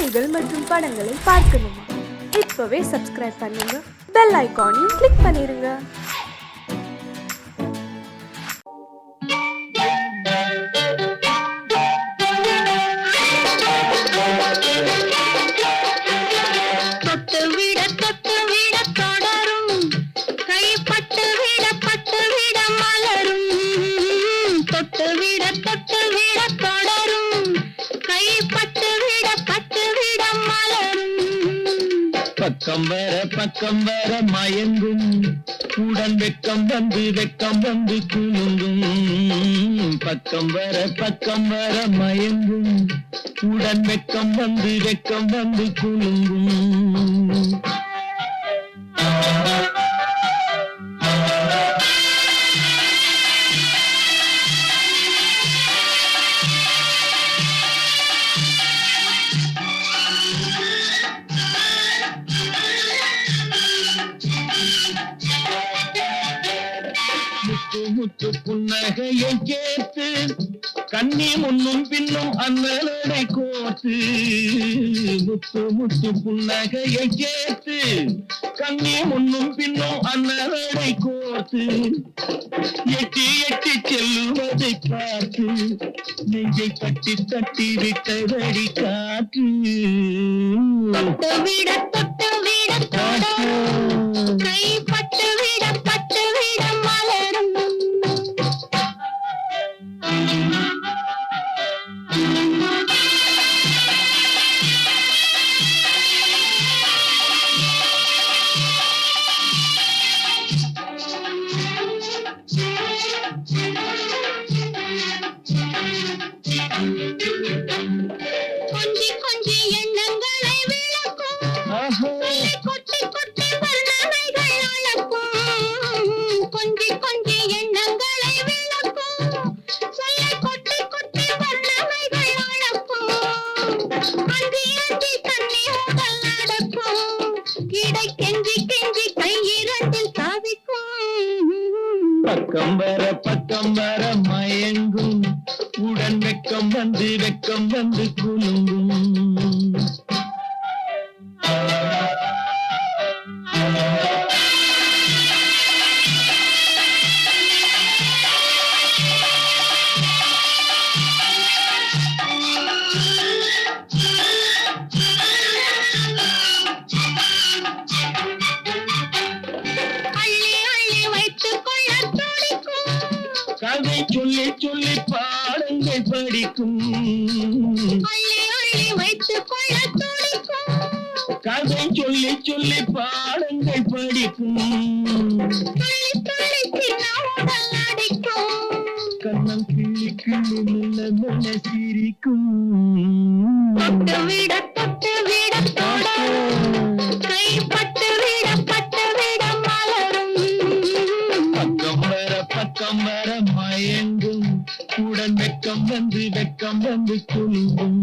செய்திகள் மற்றும் படங்களை பார்க்கணுமா? இப்பவே சப்ஸ்கிரைப் பண்ணுங்க, பெல் ஐகானையும் கிளிக் பண்ணிருங்க. பக்கம் வர மயங்கும் உடன் வெக்கம் வந்து குலுங்கும். பக்கம் வர மயங்கும் உடன் வெக்கம் வந்து குலுங்கும். முத்து புன்னகையை கேட்டு கண்ணி முன்னும் பின்னும் அண்ணனை கோர்த்து. முத்து புன்னகையை கேட்டு கண்ணி முன்னும் பின்னும் அண்ணனை கோர்த்து. எட்டி செல்லுவதை பார்த்து நெஞ்சை தட்டி விட்டதடி காற்று. தொட்டு விட கைப்பட்டு விட மலரும். கொஞ்சி எண்ணங்களை விளக்கும், கொட்டி வர்ணனைகள் அளக்கும். கொஞ்சி எண்ணங்களை விளக்கும், சொல்லை கொட்டி வர்ணனைகள் அளக்கும். அஞ்சி தண்ணி உடல் நடக்கும், இடை கெஞ்சி கையிரண்டில் சாதிக்கும். பக்கம் வர மயங்கும் உடன் வெக்கம் வந்து குலுங்கும். கதை சொல்லி பாடங்கள் படிக்கும். கதை சொல்லி பாடங்கள் படிக்கும். கண்ணம் கிள்ளி மெல்ல சிரிக்கும். தொட்டு விட கைப்பட்டு விட மலரும். பக்கம் வர மயங்கும் உடன் வெக்கம் வந்து குலுங்கும்.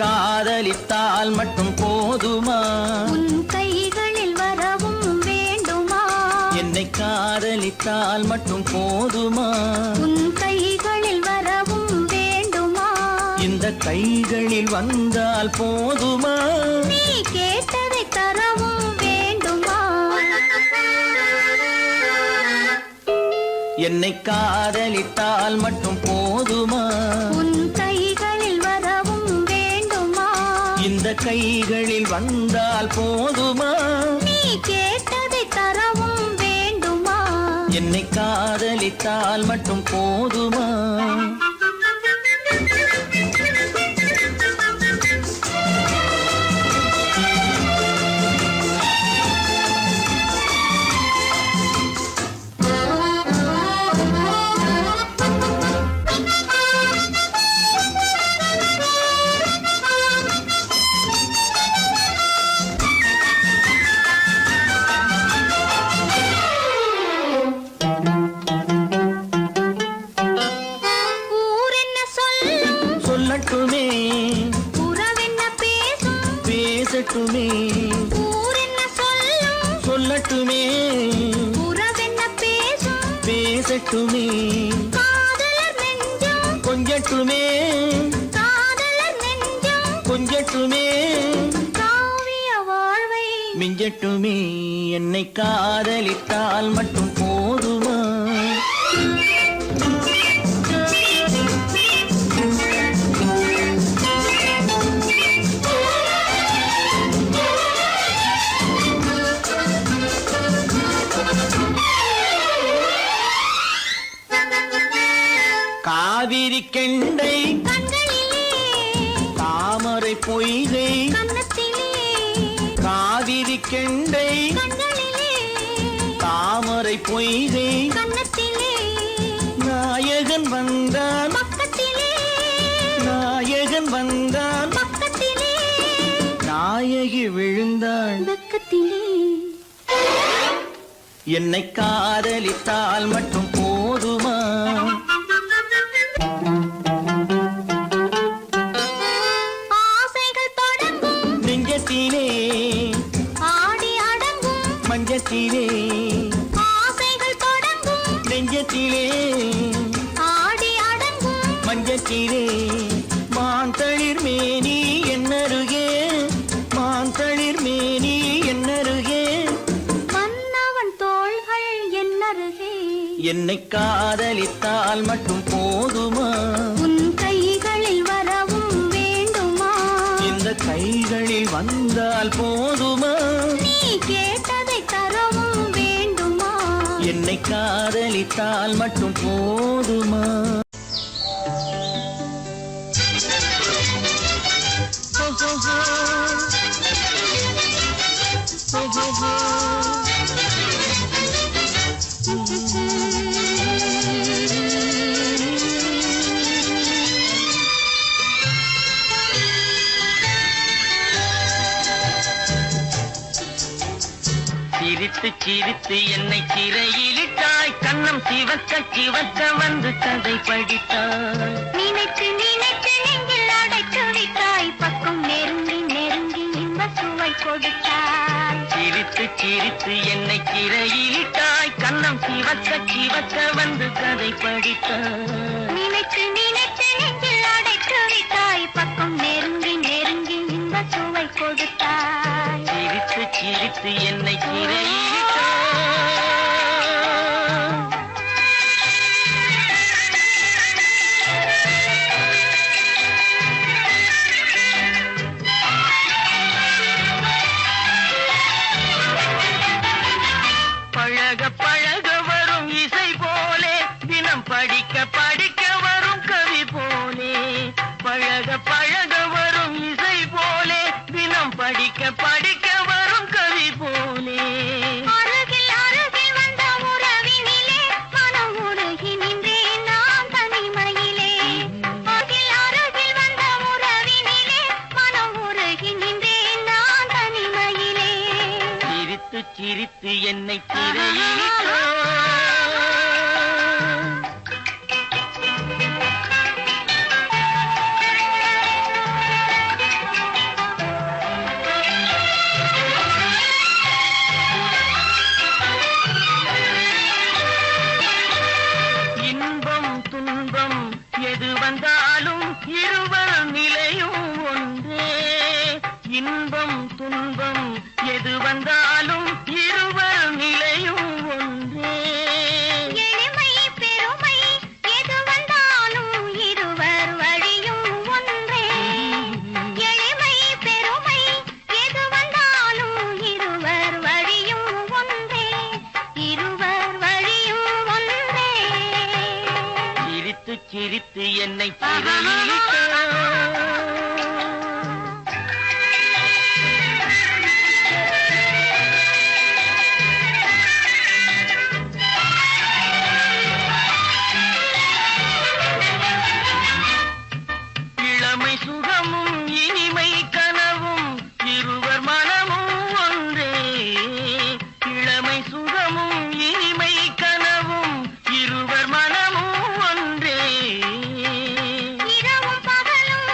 காதலித்தால் மட்டும் போதுமா? உன் கைகளில் வரவும் வேண்டுமா? என்னை காதலித்தால் மட்டும் போதுமா? உன் கைகளில் வரவும் வேண்டுமா? இந்த கைகளில் வந்தால் போதுமா? நீ கேட்டதை தரவும் வேண்டுமா? என்னை காதலித்தால் மட்டும் போதுமா? உன் கைகளில் வரவும் வேண்டுமா? இந்த கைகளில் வந்தால் போதுமா? நீ கேட்டதை தரவும் வேண்டுமா? என்னை காதலித்தால் மட்டும் போதுமா? கொஞ்சட்டுமே காதலர் நெஞ்சம் கொஞ்சட்டுமே காதலர் நெஞ்சம் கொஞ்சட்டுமே காவிய வாழ்வை மிஞ்சட்டுமே என்னை காதலித்தால் மட்டும் போதுமா காவிரி கெண்டை கண்களிலே தாமரை பொய்கை கன்னத்திலே காவிரி கெண்டை கண்களிலே தாமரை பொய்கை கன்னத்திலே நாயகன் வந்தான் பக்கத்திலே நாயகன் வந்தான் பக்கத்திலே நாயகி விழுந்தாள் பக்கத்திலே என்னை காதலித்தால் மட்டும் போதுமா ஆசைகள் தொடங்கும் நெஞ்சத்திலே ஆடி அடங்கும் மஞ்சத்திலே ஆசைகள் தொடங்கும் நெஞ்சத்திலே ஆடி அடங்கும் மஞ்சத்திலே மாந்தளிர் மேனி என்னருகே மாந்தளிர் மேனி என்னருகே மன்னவன் தோள்கள் என்னருகே என்னை காதலித்தால் மட்டும் போதுமா உன் கைகளில் வரவும் வேண்டுமா இந்த கைகளில் வந்தால் போதுமா நீ கேட்டதை தரவும் வேண்டுமா என்னை காதலித்தால் மட்டும் போதுமா சிரித்து சிரித்து என்னை சிறையிலிட்டாய் கண்ணம் சிவக்க சிவக்க வந்து கதை படித்தாய் நினைத்து நினைத்து நெஞ்சில் அடைத்து விட்டாய் பக்கம் நெருங்கி நெருங்கி இன்ப சுவை கொடுத்தாய் சிரித்து சிரித்து என்னை சிறையிலிட்டாய் கண்ணம் சிவக்க சிவக்க வந்து கதை படித்தாய் நினைத்து நினைத்து நெஞ்சில் அடைத்து விட்டாய் பக்கம் நெருங்கி நெருங்கி இன்ப சுவை கொடுத்தாய் சிரித்து சிரித்து என்னை சிறையிலிட்டாய் பழக பழக வரும் இசை போலே தினம் படிக்க படிக்க வரும் கவி போலே பழக பழக வரும் இசை போலே தினம் படிக்க படிக்க வரும் கவி போலே அருகில் அருகில் வந்த உறவினிலே மனம் உருகி நின்றேன் நான் தனிமையிலே அருகில் அருகில் வந்த உறவினிலே மனம் உருகி நின்றேன் நான் தனிமையிலே சிரித்து சிரித்து என்னை சிறையிலிட்டாய் இன்பம் துன்பம் எது வந்தாலும் இருவர் நிலையும் ஒன்றே இன்பம் துன்பம் எது வந்தாலும் இருவர் நிலையும் ஒன்றே எளிமை பெருமை எது வந்தாலும் இருவர் வழியும் ஒன்றே எளிமை பெருமை எது வந்தாலும் இருவர் வழியும் ஒன்றே இருவர் வழியும் ஒன்றே சிரித்து சிரித்து என்னை சிறையிலிட்டாய் இளமை சுகமும் இனிமை கனவும் இருவர் மனமும் ஒன்றே இளமை சுகமும் இனிமை கனவும் இருவர் மனமும் ஒன்றே இரவும் பகலும்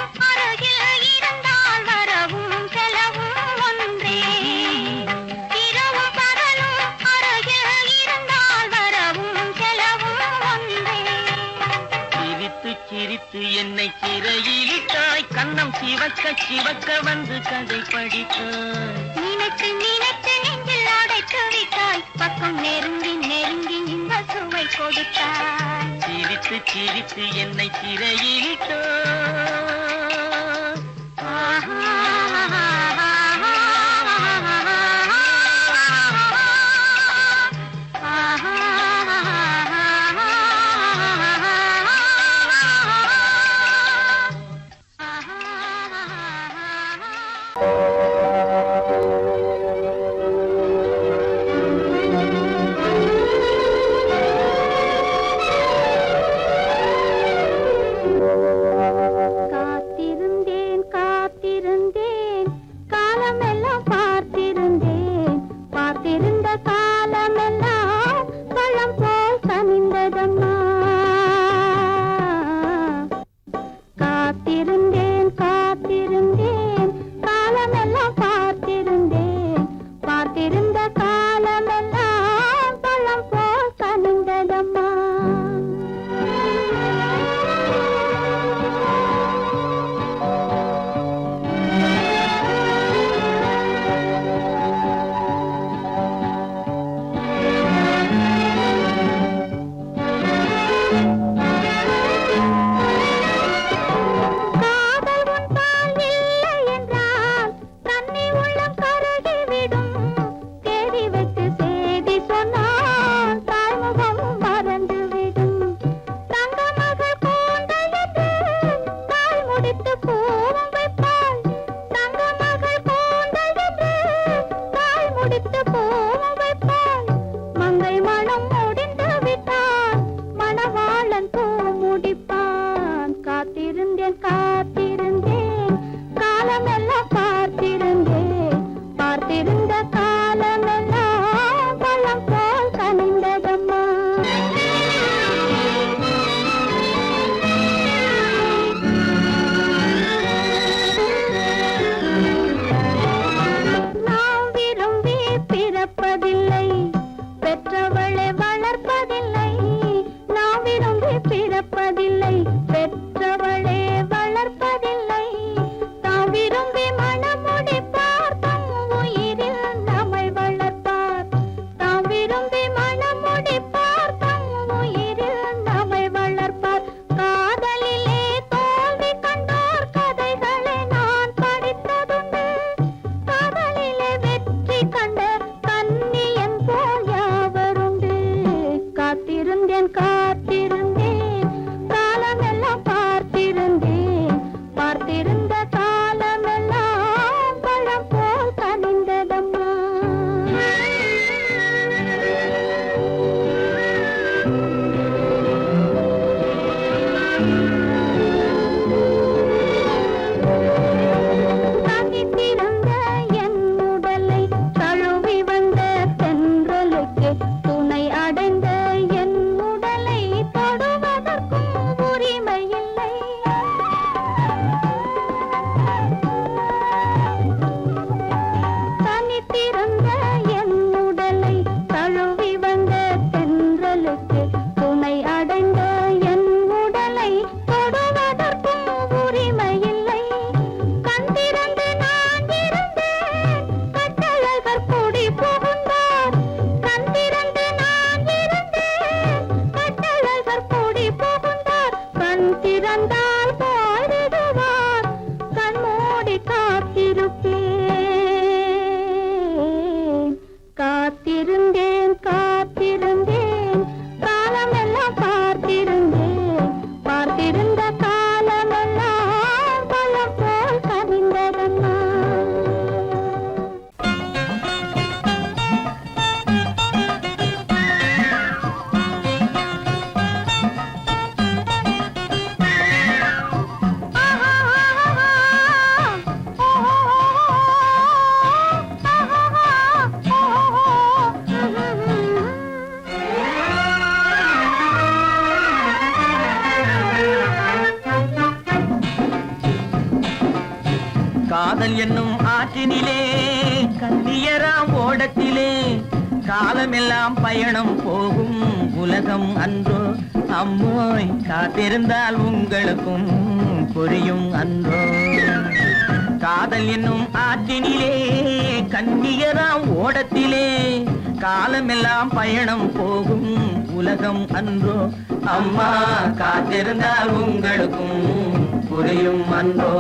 கண்ணம் சிவக்க சிவக்க வந்து கதை படித்தாய். நினைத்து நினைத்து நெஞ்சில் அடைத்து விட்டாய், பக்கம் நெருங்கி நெருங்கி இந்த சுவை கொடுத்தாய். சிரித்து சிரித்து என்னை சிறையிட்டாய். காத்திருந்தேன் காத்திருந்தேன் காலமெல்லாம் பார்த்திருந்தேன், பார்த்திருந்த காலமெல்லாம் பழம் போல் கனிந்ததம்மா. காத்திருந்தேன் காத்திருந்தேன் காலமெல்லாம் பார்த்திருந்தேன், பார்த்திருந்த காலமெல்லாம் பழம் போல் கனிந்ததம்மா. காதல் உன்பால் இல்லை என்றால் கண்ணி உள்ளம் கருகிவிடும், தேடி வைத்து செய்தி சொன்னால் தாய்முகம் மறந்துவிடும். தங்க மகள் கூந்தல் என்று தாய் முடித்து பூவும் வைப்பாள், தங்க மகள் கூந்தல் என்று தாய் முடித்து பூவும் வைப்பாள். மங்கை மனம் முடிந்து விட்டால் மணவாளன் பூ முடிப்பான். காத்திருந்தேன் காத்திருந்தேன் காலமெல்லாம் பார்த்திருந்தேன், பார்த்திருந்த காலமெல்லாம் பழம் போல் கனிந்ததம்மா. நாம் விரும்பி பிறப்பதில்லை, பெற்றவளை வளர்ப்பதில்லை. நாம் விரும்பி பிறப்பதில்லை, பெற்றவளை வளர்ப்பதில்லை. தாம் விரும்பி மணமுடிப்பார், தம் உயிரில் நம்மை வளர்ப்பார். தாம் விரும்பி மணமுடிப்பார், தம் உயிரில் நம்மை வளர்ப்பார். காதலிலே தோல்வி கண்டோர் கதைகளை நான் படித்ததுண்டு, காதலிலே வெற்றி கண்ட கன்னியன் போல் யாவருண்டு. காத்திருந்தேன் காத்திருந்தேன் காலமெல்லாம் பார்த்திருந்தேன், பார்த்திருந்த காலமெல்லாம் பழம் போல் கனிந்ததம்மா. தனித்திருந்த என் உடலை தழுவி வந்த தென்றலுக்கு, துணை அடைந்த என் உடலை தொடுவதற்கும் உரிமை இல்லை. தனித்திருந்த என் உடலை தழுவி வந்த தென்றலுக்கு, துணை அடைந்த என் உடலை தொடுவதற்கும் உரிமை இல்லை. கண்டிருந்து நான் இருந்தேன், கட்டழகர் கூடி புகுந்தார். கண்டிருந்து நான் இருந்தேன், கட்டழகர் கூடி புகுந்தார். கண் திறந்தால் போய்விடுவார், கண் மூடி காத்திருப்பேன். காத்திருந்தேன் காத்திருந்தேன் காலமெல்லாம் பார்த்திருந்தேன், பார்த்திருந்த காலமெல்லாம் பழம் போல் கனிந்ததம்மா. காதல் என்னும் ஆற்றினிலே கண்ணியராம் ஓடத்திலே காலமெல்லாம் பயணம் போகும் உலகம் அன்றோ. அம்மோய் காத்திருந்தால் உங்களுக்கும் புரியும் அன்றோ. காதல் என்னும் ஆற்றினிலே கண்ணியராம் ஓடத்திலே காலமெல்லாம் பயணம் போகும் உலகம் அன்றோ. அம்மா காத்திருந்தால் உங்களுக்கும் புரியும் அன்றோ.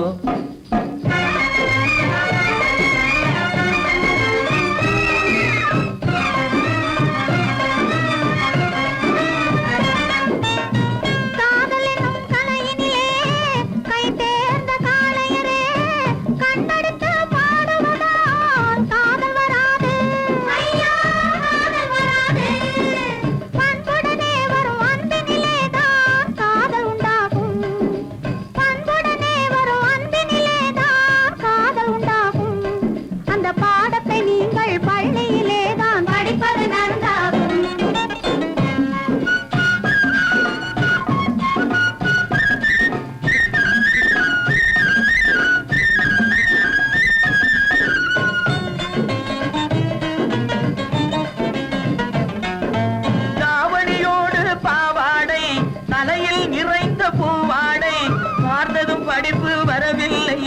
படிப்பு வரவில்லை,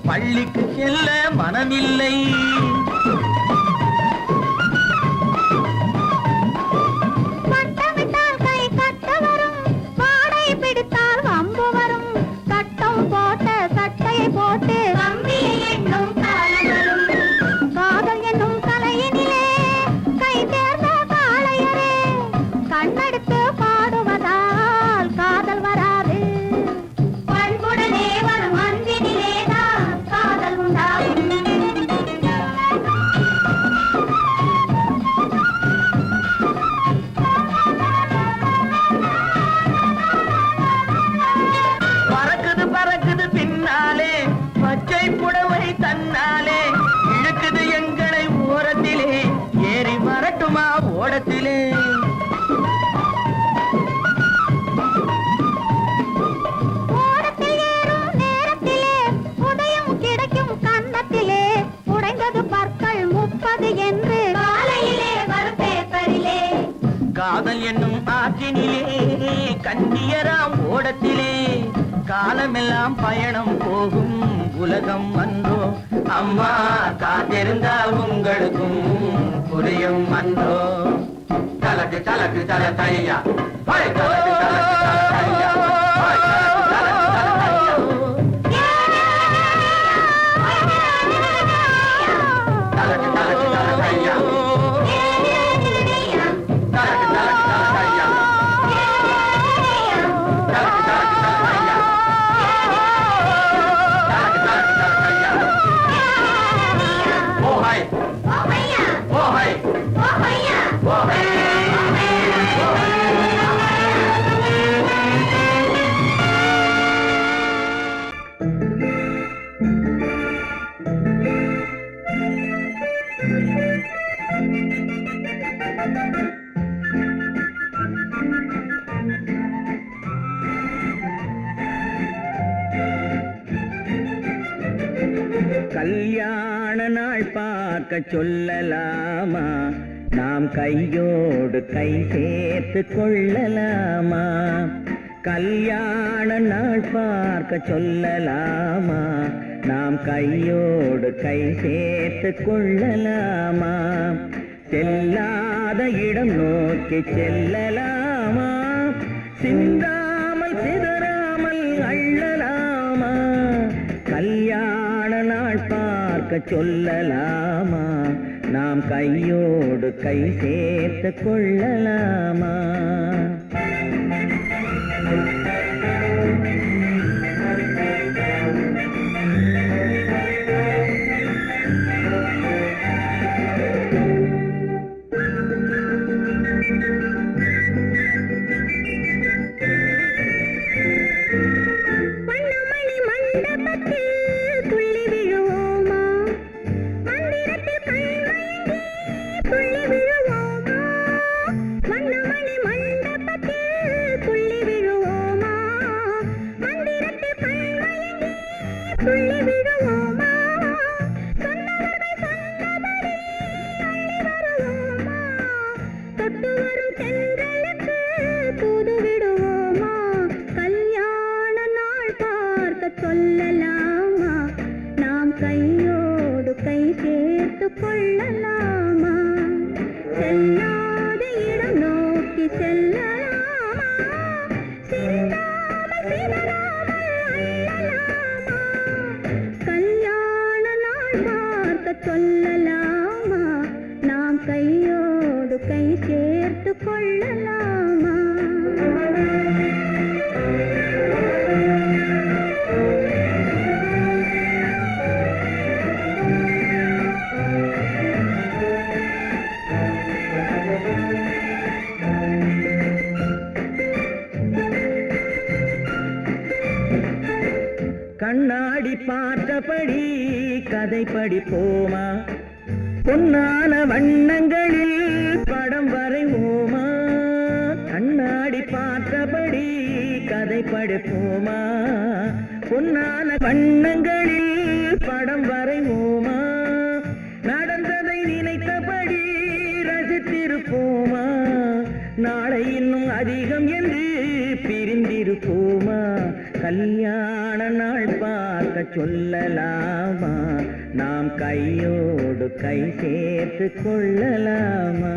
பள்ளிக்கு செல்ல மனமில்லை. பட்டமிட்டால் கை கட்ட வரும், வாடை பிடித்தால் வம்பு வரும். சட்டம் போட்ட சட்டையை போட்டு கம்பியை எண்ணும் காலம் வரும். காதல் என்னும் கலையினிலே கை தேர்ந்த காளையரே, கண்ணெடுத்து பாடுவதால் காதல் வராது. பண்புடனே வரும் அன்பினிலேதான் காதல் உண்டாகும். பறக்குது பறக்குது பின்னாலே பச்சை புடவை தன்னாலே, இழுக்குது எங்களை ஓரத்திலே ஏறி வரட்டுமா ஓடத்திலே. ஓடத்தில் ஏறும் நேரத்திலே உதயம் கிடைக்கும் கன்னத்திலே, உடைந்தது பற்கள் 30 என்று காலையிலே வரும் பேப்பரிலே. காதல் என்னும் ஆற்றினிலே கண்ணியராம் ஓடத்திலே காலமெல்லாம் பயணம் போகும் உலகம் அன்றோ. அம்மா காத்திருந்தால் உங்களுக்கும் புரியும் அன்றோ. தலக்கு தலக்கு தல தையா, தலக்கு தலக்கு தல தையா, தலக்கு தலக்கு தல தையா. தலக்கு தலக்கு தல தையா, தலக்கு தலக்கு தல தையா, தலக்கு தலக்கு தல தையா, தலக்கு தலக்கு தல தையா. ஓ ஹை ஓ ஹை ஓ ஹை. கல்யாண நாள் பார்க்க சொல்லலாமா, நாம் கையோடு கை சேர்த்து கொள்ளலாமா. கல்யாண நாள் பார்க்க சொல்லலாமா, நாம் கையோடு கை சேர்த்து கொள்ளலாமா. செல்லாத இடம் நோக்கி செல்லலாமா, சிந்தாமல் சிதறாமல் அள்ளலாமா. கல்யாண நாள் பார்க்க சொல்லலாமா, நாம் கையோடு கை சேர்த்து கொள்ளலாமா. மண்ணமணி மண்டபத்தில் துள்ளி விழுவோமா, மந்திரத்தில் கண்மயங்கி துள்ளி விழுவோமா. மண்ணமணி சொல்லலாமா நாம் கையோடு கை சேர்த்து கொள்ளலாமா கண்ணாடி பார்த்தபடி கதை படிப்போமா பொன்னான வண்ணங்களில் படம் வரைவோமா கண்ணாடி பார்த்தபடி கதை படிப்போமா பொன்னான வண்ணங்களில் படம் வரைவோமா நடந்ததை நினைத்தபடி ரசித்திருப்போமா நாளை இன்னும் அதிகம் என்று பிரிந்திருப்போமா கல்யாண நாள் பார்க்க சொல்லலாமா நாம் கையோடு கை சேர்த்து கொள்ளலாமா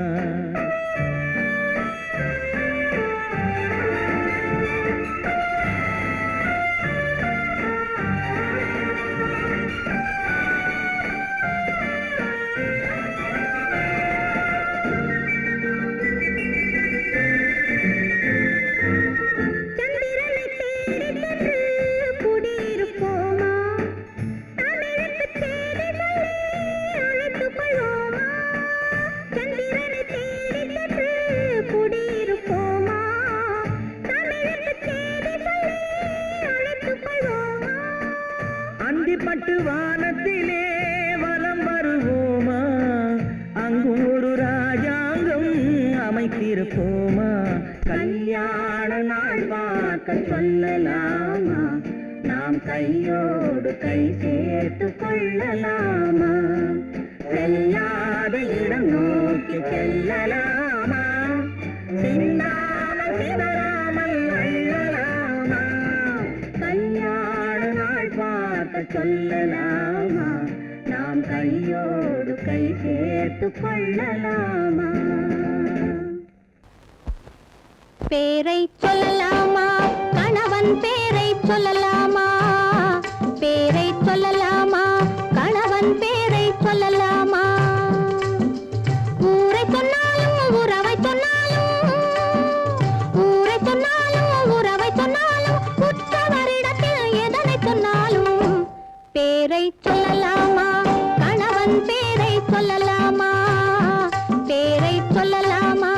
பட்டு வானத்திலே வலம் வருவோமா அங்கு ஒரு ராஜாங்கம் அமைத்திருப்போமா கல்யாண நாள் பார்க்க சொல்லலாமா நாம் கையோடு கை சேர்த்து கொள்ளலாமா செல்லாத இடம் நோக்கி செல்லலாமா சின்னாமல் சிதறாமல் அள்ளலாமா கல்யாண நாள் பார்க்க சொல்லலாமா நாம் கையோடு கை சேர்த்து கொள்ளலாமா பேரை சொல்லலாமா கணவன் பேரை சொல்லலாமா பேரை சொல்லலாமா கணவன் பேரை சொல்லலாமா ஊரை சொன்னாலும் உறவை சொன்னாலும் ஊரை சொன்னாலும் உறவை சொன்னாலும் உற்றவரிடத்தில் எதனை சொன்னாலும் பேரை சொல்லலாமா கணவன் பேரை சொல்லலாமா பேரை சொல்லலாமா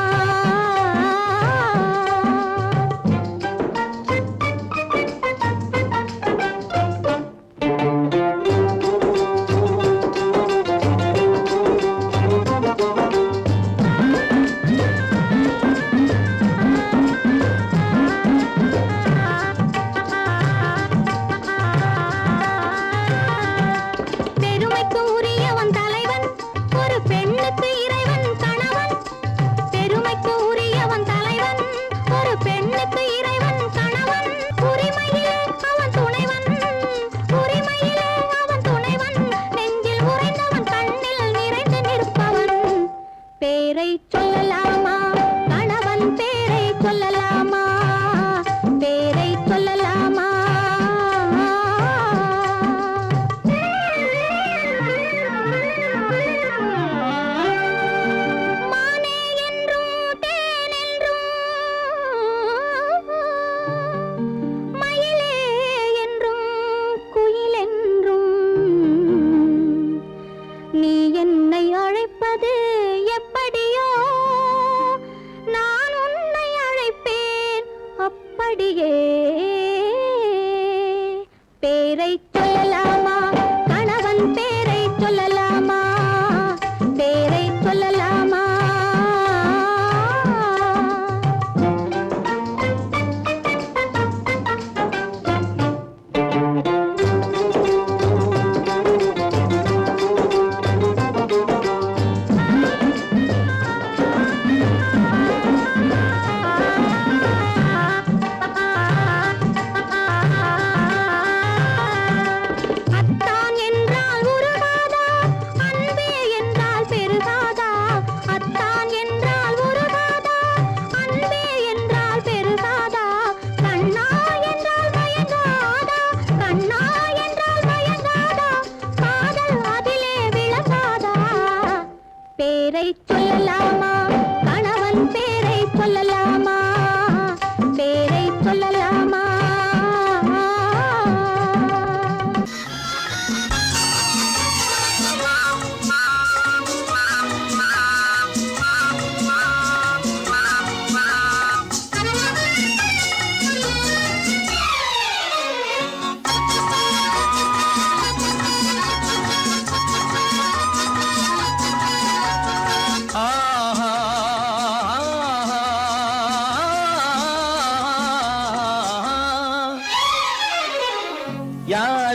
பேரை சொல்லலாமா கணவன் பேரை சொல்லலாமா பேரை சொல்லலாமா மானே என்றும் தேனென்றும் மயிலே என்றும் குயிலென்றும் நீ என்னை அழைப்பது எப்படியோ நான் உன்னை அழைப்பேன் அப்படியே பேரை சொல்லலாமா கணவன் பேரை சொல்லலாமா பேரை சொல்லலாமா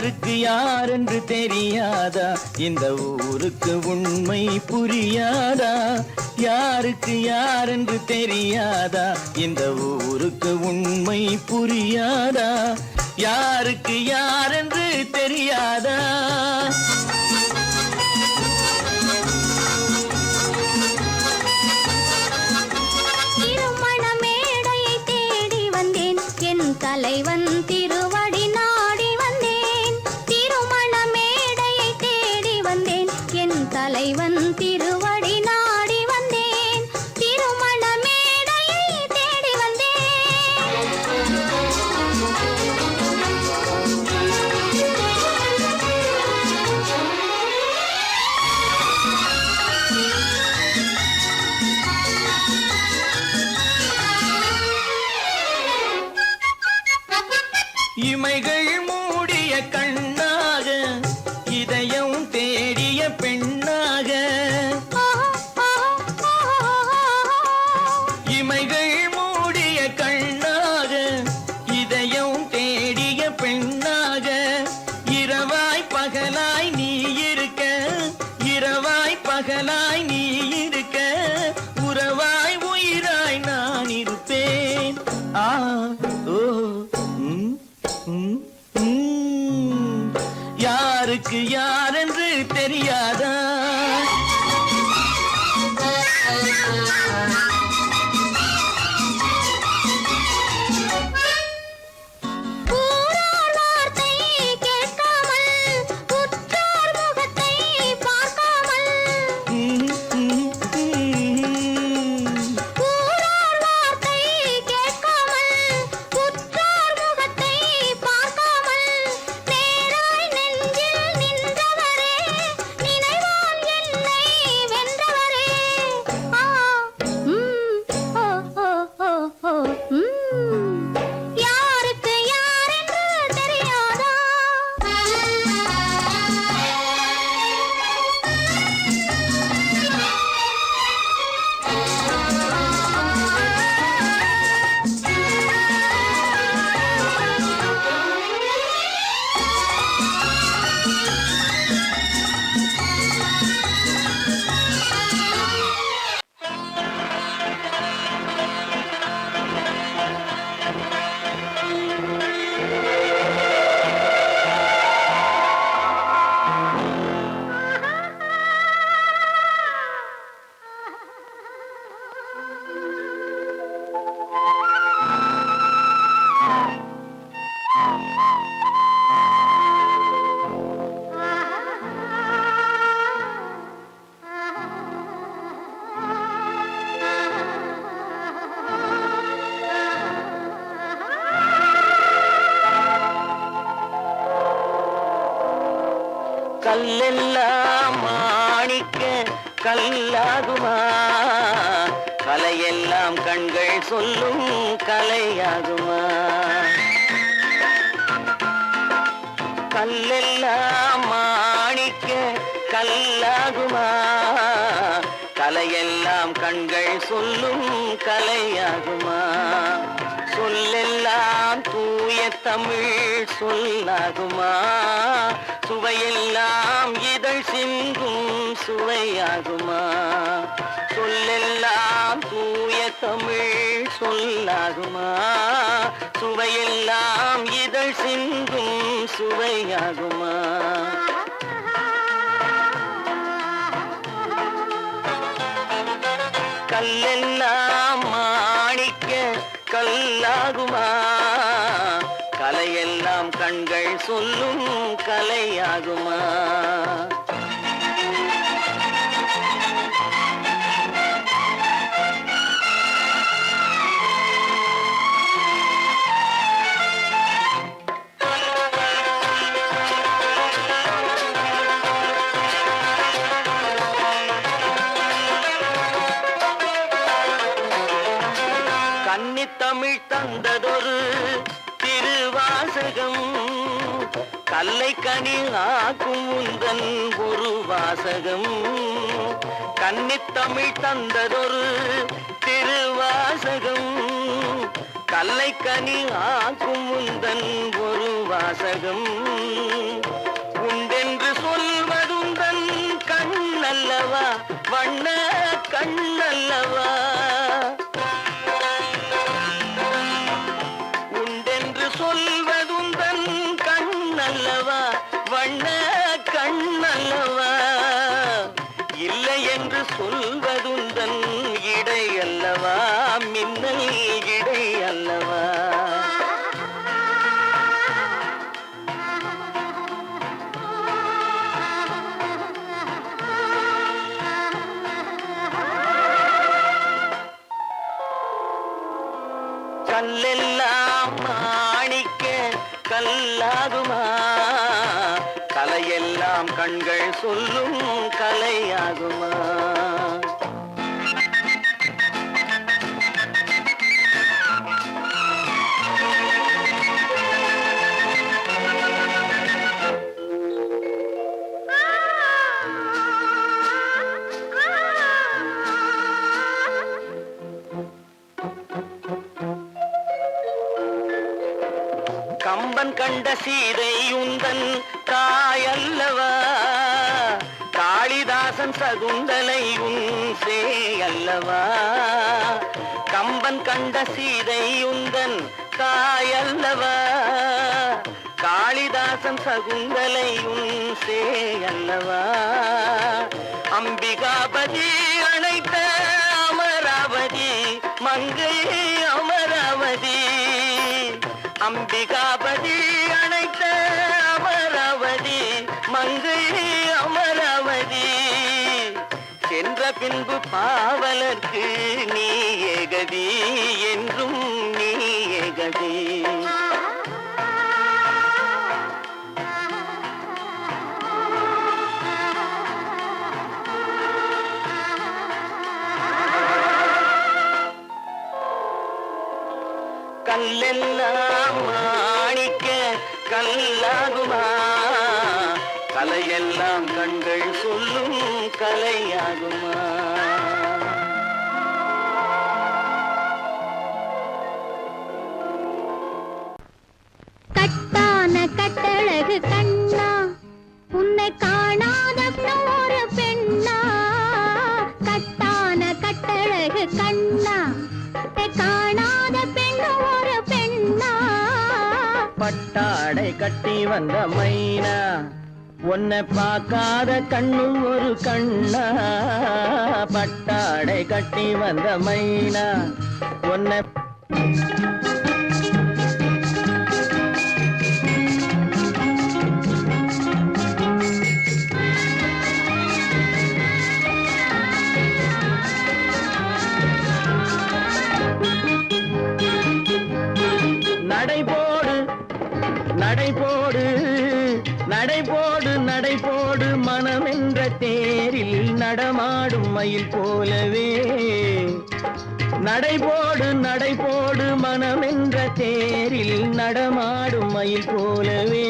யாருக்கு யார் என்று தெரியாதா, இந்த ஊருக்கு உண்மை புரியாதா? யாருக்கு யார் என்று தெரியாதா, இந்த ஊருக்கு உண்மை புரியாதா? யாருக்கு யார் என்று தெரியாதா? திருமண மேடையை தேடி வந்தேன், என் தலைவன் திருவடி நாடி வந்தேன். திருமண மேடையை தேடி வந்தேன், என் தலைவன் திருவடி நாடி வந்தேன். திருமண மேடையை தேடி இமைகள் மூடிய கண்ணாக, இதயம் தேடிய பெண்ணாக. இமைகள் மூடிய கண்ணாக, இதயம் தேடிய பெண்ணாக. இரவாய் பகலாய் நீ இருக்க, இரவாய் பகலாய் நீ இருக்க, உறவாய் உயிராய் நான் இருப்பேன். ஆ ஓ யாருக்கு யார் என்று தெரியாதா? ஊரார் வார்த்தை கேட்காமல், உற்றார் முகத்தை பார்க்காமல். ஊரார் வார்த்தை கேட்காமல், உற்றார் முகத்தை பார்க்காமல். நேராய் நெஞ்சில் நின்றவரே, நினைவால் என்னை வென்றவரே. ஆ ஓ ஓ ஓ ஓ யாருக்கு யார் என்று தெரியாதா? கல்லெல்லாம் மாணிக்க கல்லாகுமா, கலையெல்லாம் கண்கள் சொல்லும் கலையாகுமா? கல்லெல்லாம் மாணிக்க கல்லாகுமா, கலையெல்லாம் கண்கள் சொல்லும் கலையாகுமா? சொல்லெல்லாம் தூய தமிழ் சொல்லாகுமா, சுவையெல்லாம் இதழ் சிந்தும் சுவையாகுமா? சொல்லெல்லாம் தூய தமிழ் சொல்லாகுமா, சுவையெல்லாம் இதழ் சிந்தும் சுவையாகுமா? கல்லெல்லாம் மாணிக்க கல்லாகுமா, கலையெல்லாம் கண்கள் சொல்லும் கலையாகுமா? கன்னித்தமிழ் தந்ததொரு திருவாசகம், கல்லை கனி ஆக்கும் உந்தன் ஒரு வாசகம். கன்னித்தமிழ் தந்ததொரு திருவாசகம், கல்லை கனி ஆக்கும் முந்தன் ஒரு வாசகம் உண்டென்று சொல்வதுந்தன் கண்ணல்லவா வண்ண கண்ணல்லவா உண்டென்று சொல்வதுந்தன் கண்ணல்லவா வண்ண கண்ணல்லவா இல்லை என்று சொல்வதுந்தன் இடை அல்லவா மின்னல் இடை அல்லவா கல்லெல்லாம் மாணிக்க கல்லாகுமா கலையெல்லாம் கண்கள் சொல்லும் கலையாகுமா கம்பன் கண்ட சீதை உந்தன் தாயல்லவா காளிதாசன் சகுந்தலை உன் சேயல்லவா கம்பன் கண்ட சீதை உந்தன் தாயல்லவா காளிதாசன் சகுந்தலை உன் சேயல்லவா அம்பிகாபதி அழைத்த அமராவதி மங்கை அமராவதி அம்பிகாபதி அழைத்த அமராவதி மங்கை அமராவதி சென்ற பின்பு பாவலர்க்கு நீ ஏகதி என்றும் நீ ஏகதி கல்லெல்லாம் மாணிக்க கல்லாகுமா கலையெல்லாம் கண்கள் சொல்லும் கலையாகுமா கட்டான கட்டழகு கண்ணா உன்னை காணாத ஒரு பெண்ணா கட்டான கட்டழகு கண்ணா காணாத பெண்ணு ஒரு பெண்ணா பட்டாடை கட்டி வந்த மைனா உன்னை பார்க்காத கண்ணும் ஒரு கண்ணா பட்டாடை கட்டி வந்த மைனா உன்னை நடைபோடு நடைபோடு நடைபோடு நடைபோடு மனமென்ற தேரில் நடமாடும் மயில் போலவே நடைபோடு நடைபோடு மனமென்ற தேரில் நடமாடும் மயில் போலவே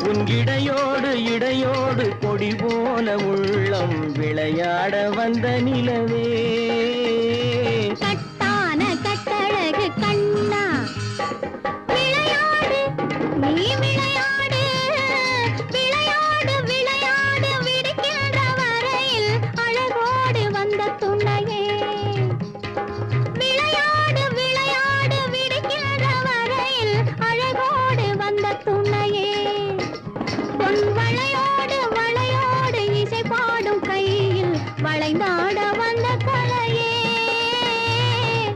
உன் இடையோடு இடையோடு கொடி போல உள்ளம் விளையாட வந்த நிலவே கட்டான கட்டழகு கண்ணா விளையாடு நீ விளையாடு விளையாடு விளையாடு விடுக்கின்ற வரையில் அழகோடு வந்த துணையே விளையாடு விளையாடு விடுக்கின்ற வரையில் அழகோடு வந்த துணையே பொன் வளையோடு வளையோடு இசை பாடும் கையில் வளைந்தாட வந்த கலையே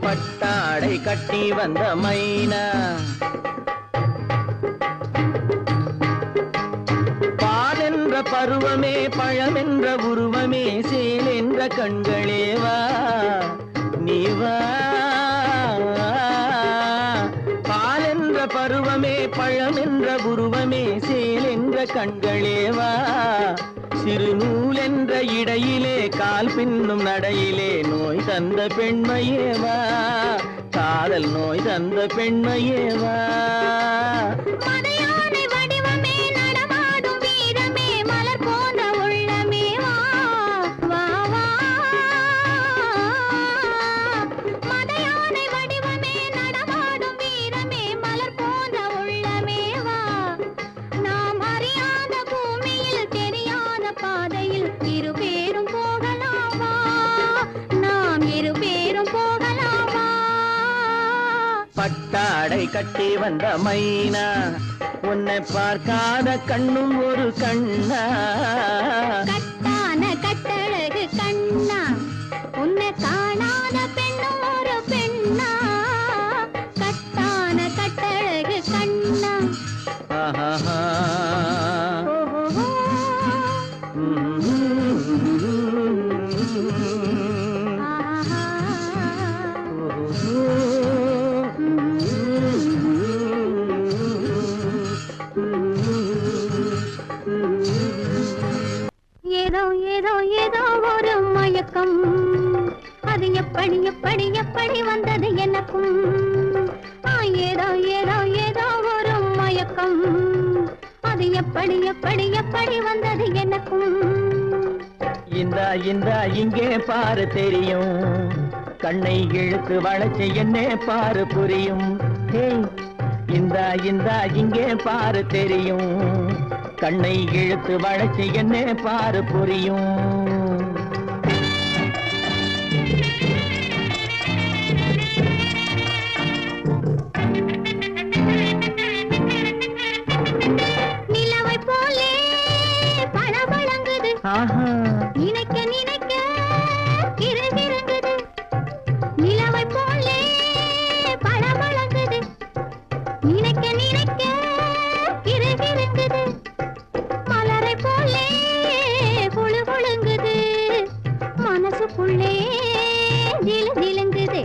பட்டாடை கட்டி வந்த மைனா பாலென்ற பருவமே பழமென்ற உருவமே சேல் என்ற கண்களே வா நீ வா பாலென்ற பருவமே பழமென்ற உருவமே சேல் என்ற கண்களே வா சிறு நூல் என்ற இடையிலே கால் பின்னும் நடையிலே நோய் தந்த பெண்மையேவா காதல் நோய் தந்த பெண்மையேவா மதையானை வடிவமே நடமாடும் வீரமே மலர் போன்ற உள்ளமே வா வா வா மதையானை வடிவமே பட்டாடை கட்டி வந்த மைனா உன்னை பார்க்காத கண்ணும் ஒரு கண்ணா கட்டான கட்டழகு கண்ணா உன்னை காணாத பெண்ணும் ஒரு பெண்ணா கட்டான கட்டழகு கண்ணா ஆஹா ஏதோ ஏதோ ஏதோ ஒரு மயக்கம் அது எப்படி எப்படி எப்படி வந்தது எனக்கும் ஏதோ ஏதோ ஏதோ ஒரு மயக்கம் அது எப்படி எப்படி எப்படி வந்தது எனக்கும் இந்தா இந்தா இங்கே பாரு தெரியும் கண்ணை இழுத்து வளைச்சு என்ன பாரு புரியும் இந்தா இந்தா இங்கே பாரு தெரியும் கண்ணை இழுத்து வளைச்சு என்ன பாரு புரியும் நிலவை போலே பளபளங்குது நினைக்க நினைக்க கிறுகிறுங்குது நிலவை போலே பளபளங்குது நினைக்க நினைக்க கிறுகிறுங்குது மலரை போலே குளு குளுங்குது மனசுக்குள்ளே ஜிலு ஜிலுங்குது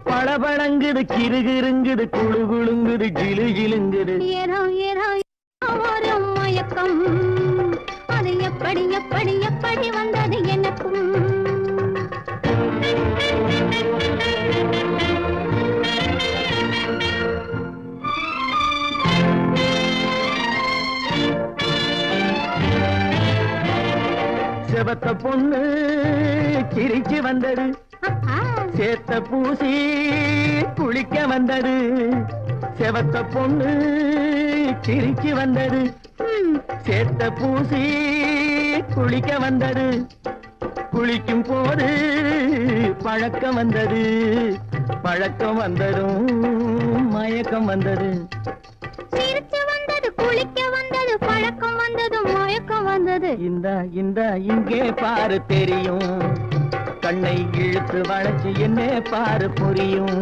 பளபளங்குது கிறுகிறுங்குது குளு குளுங்குது ஜிலு ஜிலுங்குது ஏதோ ஏதோ ஒரு மயக்கம் அது எப்படி எப்படி எப்படி வந்தது எனக்கும் செவத்த பொண்ணு சிரிச்சு வந்தது சேத்த பூசி குளிக்க வந்தது செவத்த பொண்ணு சிரிச்சு வந்தது சேத்த பூசி குளிக்க வந்தது குளிக்கும் போது பழக்கம் வந்தது பழக்கம் வந்ததும் மயக்கம் வந்தது சிரிச்சு வந்தது குளிக்க வந்தது பழக்கம் வந்தது மயக்கம் வந்தது இந்த இந்த இங்கே பாரு தெரியும் கண்ணை இழுத்து வளைச்சு என்ன பாரு புரியும்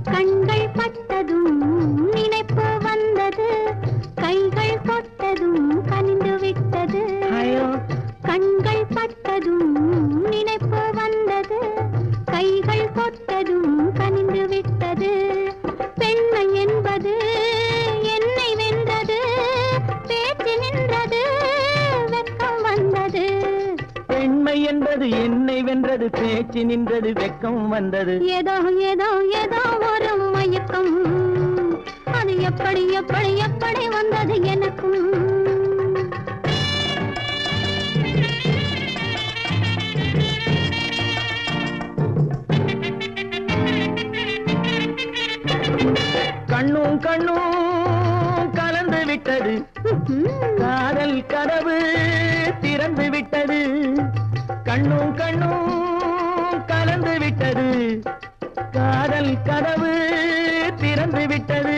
கண்கள் பட்டதும் நினைப்பு வந்தது கைகள் தொட்டதும் கனிந்து விட்டது கண்கள் பட்டதும் நினைப்பு வந்தது கைகள் தொட்டதும் கனிந்து விட்டது பெண்மை என்பது என்னை வென்றது பேச்சு நின்றது வெட்கம் வந்தது பெண்மை என்பது என்னை வென்றது பேச்சு நின்றது வெட்கம் வந்தது ஏதோ ஏதோ ஏதோ ஒரு மயக்கம் அது எப்படி எப்படி எப்படி வந்தது எனக்கும் கண்ணும் கண்ணும் கலந்து விட்டது காதல் கதவு திறந்து விட்டது கண்ணும் கண்ணும் கலந்து விட்டது காதல் கதவு திறந்து விட்டது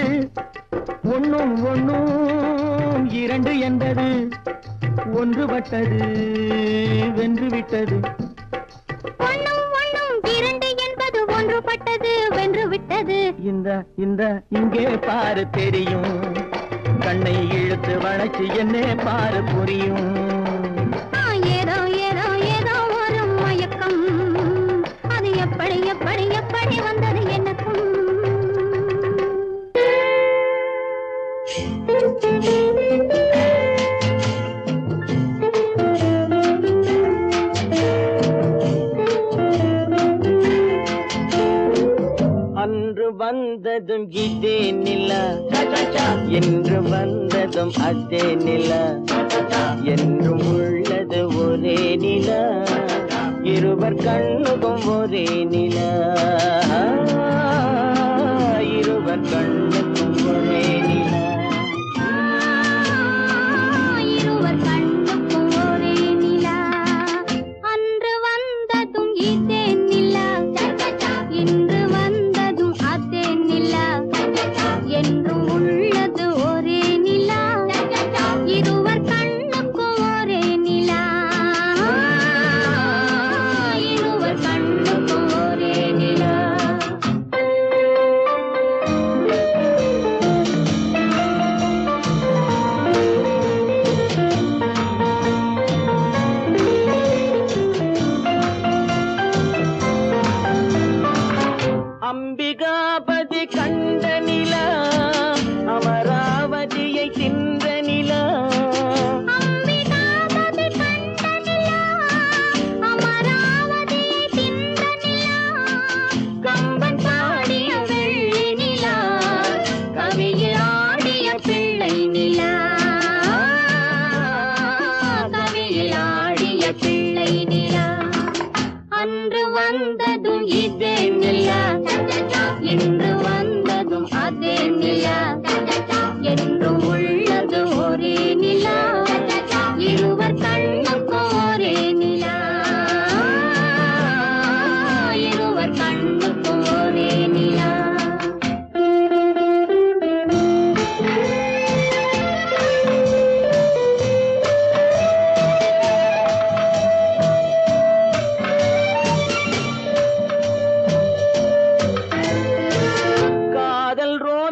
ஒண்ணும் ஒண்ணும் இரண்டு என்பது ஒன்றுபட்டது வென்று விட்டது ஒண்ணும் ஒண்ணும் இரண்டு என்பது ஒன்றுபட்டது வென்று விட்டது இந்த இந்த இங்கே பாரு தெரியும் கண்ணை இழுத்து வளைச்சு என்ன பாரு புரியும் ஏதோ ஏதோ ஏதோ ஒரு மயக்கம் அது எப்படி எப்படி எப்படி வந்தது எனக்கும் அன்று வந்ததும் இதே நிலா என்று வந்ததும் அதே நிலா என்றும் உள்ளது ஒரே நிலா இருவர் கண்ணுக்கும் ஒரே நிலா இருவர் கண்ணுக்கும் ஒரே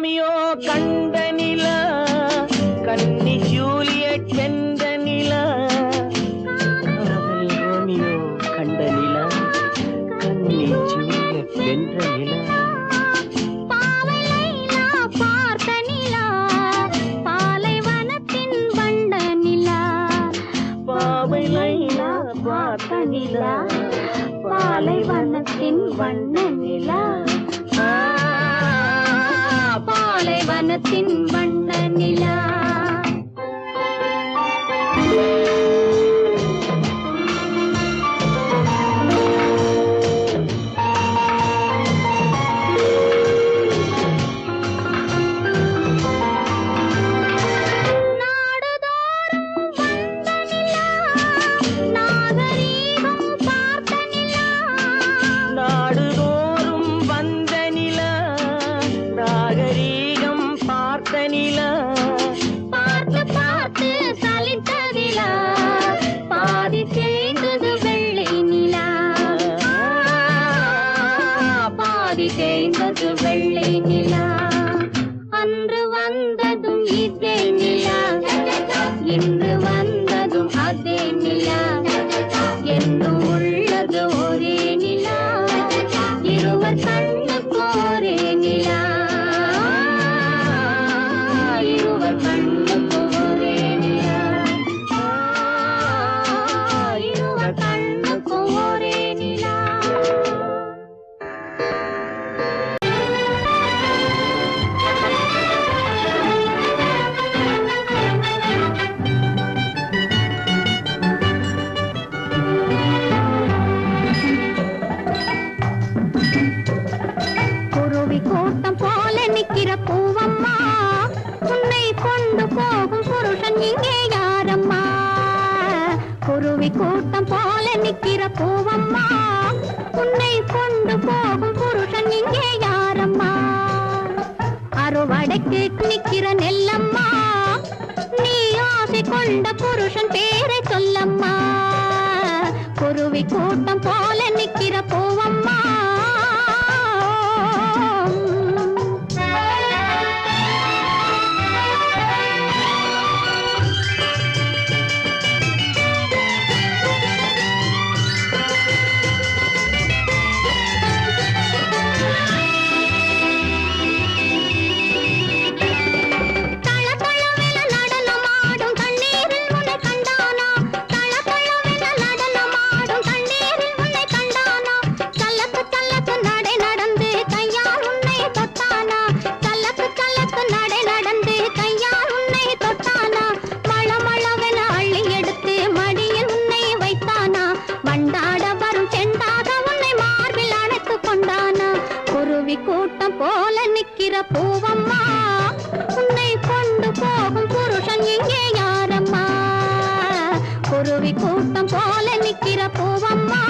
ரோமியோ கண்ட நிலா கன்னி ஜூலியட் வென்ற நிலா காதல் ரோமியோ கண்ட நிலா கன்னி ஜூலியட் வென்ற நிலா பாவை லைலா பார்த்த நிலா பாலைவனத்தின் வண்ண நிலா பாவை லைலா பார்த்த நிலா பாலைவனத்தின் வண்ண நிலா பாலைவனத்தின் வண்ண நிலா வெள்ளை நிலா அன்று வந்ததும் இதே நிலா இன்று வந்ததும் அதே நிலா என்னும் உள்ளது ஒரே நிலா இருவர் கண்ணுக்கு ஒரே நிலா இருவர் கண்ணுக்கு ஒரே நிலா இருவர் கண்ணுக்கு ஒரே நிலா நிக்கிற பூவம்மா உன்னை கொண்டு போகும் புருஷன் இங்கே யாரம்மா குருவி கூட்டம் போல நிக்கிற பூவம்மா உன்னை கொண்டு போகும் புருஷன் இங்கே யாரம்மா அறுவடைக்கு நிக்கிற நெல்லம்மா நீ ஆசை கொண்ட புருஷன் பேரை சொல்லம்மா குருவி கூட்டம் போல நிக்கிற பூவம்மா கூட்டம் போல நிக்கிற பூவம்மா உன்னை கொண்டு போகும் புருஷன் இங்கே யாரம்மா குருவி கூட்டம் போல நிக்கிற பூவம்மா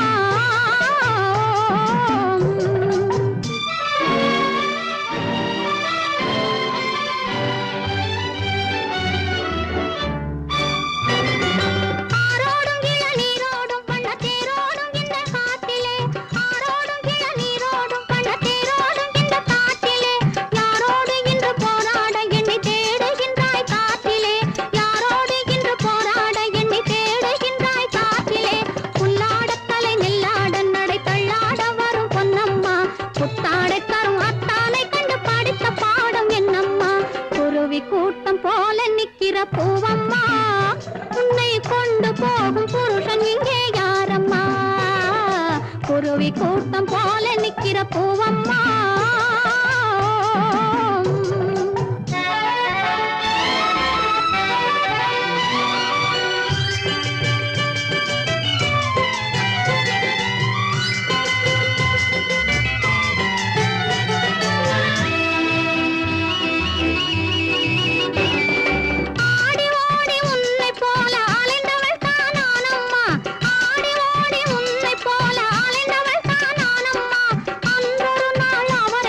கூட்டம் போல நிக்கிற பூவம்மா உன்னை கொண்டு போகும் புருஷன் இங்கே யாரம்மா குருவி கூட்டம் போல நிக்கிற பூவம்மா போல அலைந்தவள் தான் நானம்மா அன்றொரு நாள் அவள்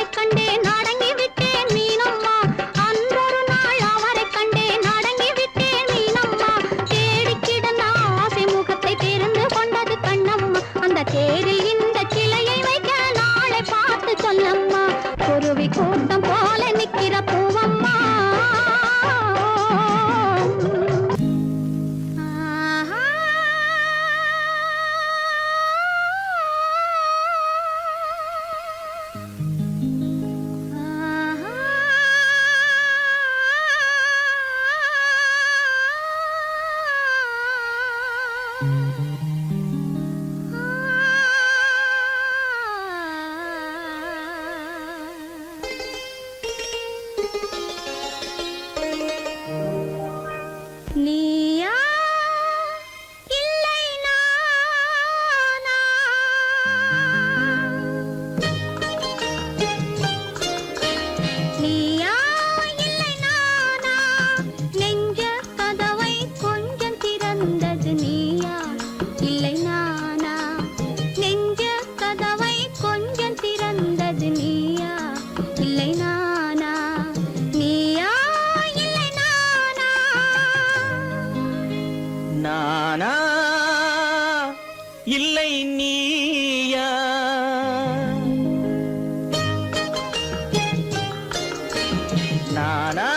நானா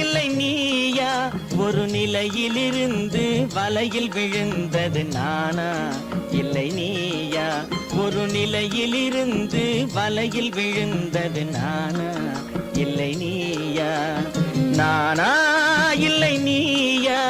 இல்லை நீயா, ஒரு நிலையிலிருந்து வலையில் விழுந்தது நானா இல்லை நீயா, ஒரு நிலையிலிருந்து வலையில் விழுந்தது நானா இல்லை நீயா, நானா இல்லை நீயா.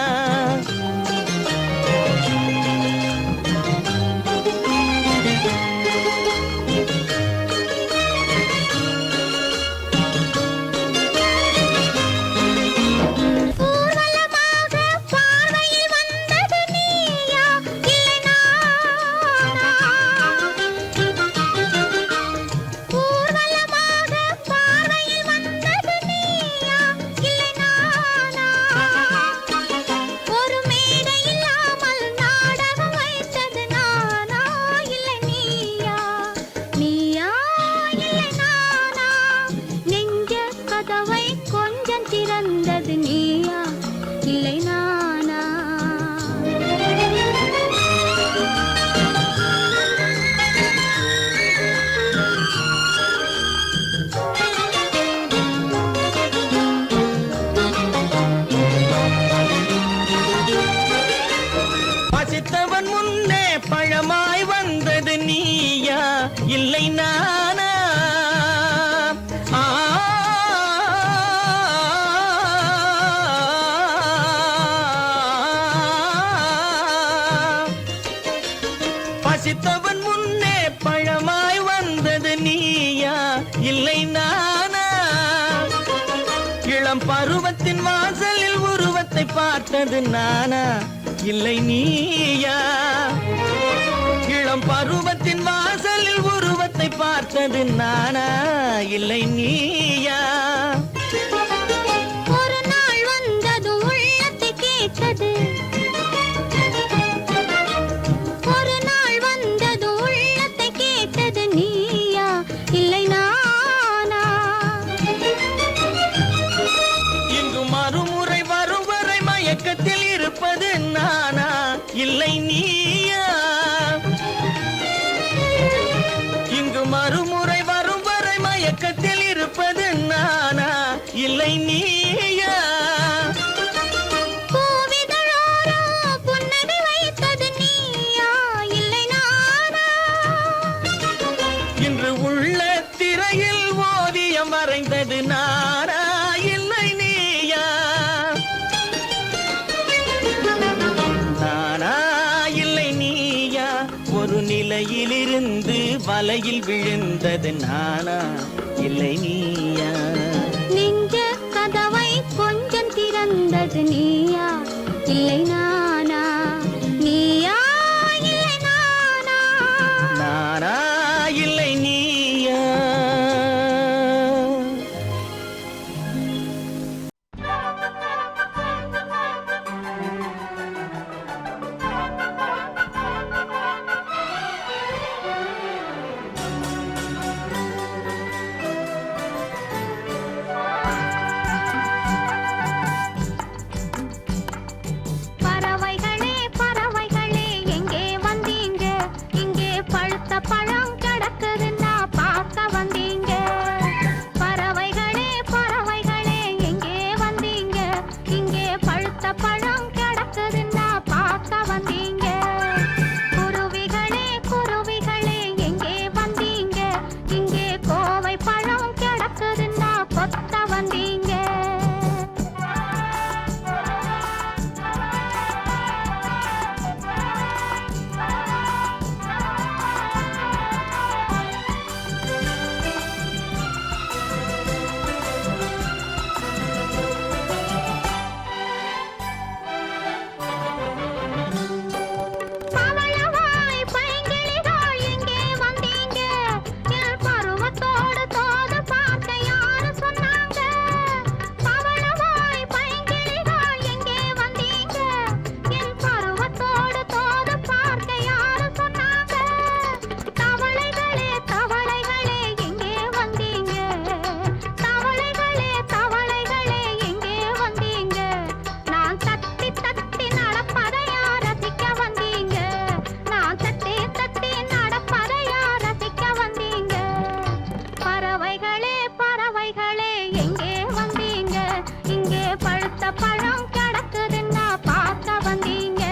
பசித்தவன் முன்னே பழமாய் வந்தது நீயா இல்லை நானா, பசித்தவன் முன்னே பழமாய் வந்தது நீயா இல்லை நானா, இளம் பருவத்தின் வாசலில் உருவத்தை பார்த்தது நானா இல்லை நீயா, இளம் பருவத்தின் வாசலில் உருவத்தை பார்த்தது நானா இல்லை நீயா. ஒரு நாள் வந்தது உள்ளத்தை கேட்டது, ஒரு நாள் வந்தது உள்ளத்தை கேட்டது நீயா இல்லை நானா, இங்கு மறுமுறை வரும் வரை மயக்கத்தில் இருப்பது நானா இல்லை நீயா, இங்கு மறுமுறை வரும் வரை மயக்கத்தில் இருப்பது நானா இல்லை நீயா. பூவிதழோரோ புன்னகை வைத்தது நீயா இல்லை நானா, இன்று உள்ள திரையில் ஓவியம் வரைந்தது நானா இல்லை நீயா, நானா இல்லை நீயா, ஒரு நிலையிலிருந்து வலையில் விழுந்தது நானா இல்லை நீயா, நெஞ்ச கதவை கொஞ்சம் திறந்தது நீயா இல்லை நானா, நீயா இல்லை நானா, நானா இல்லை நீயா. பா பழுத்த பழம் கிடக்குதுன்னா பார்க்க வந்தீங்க.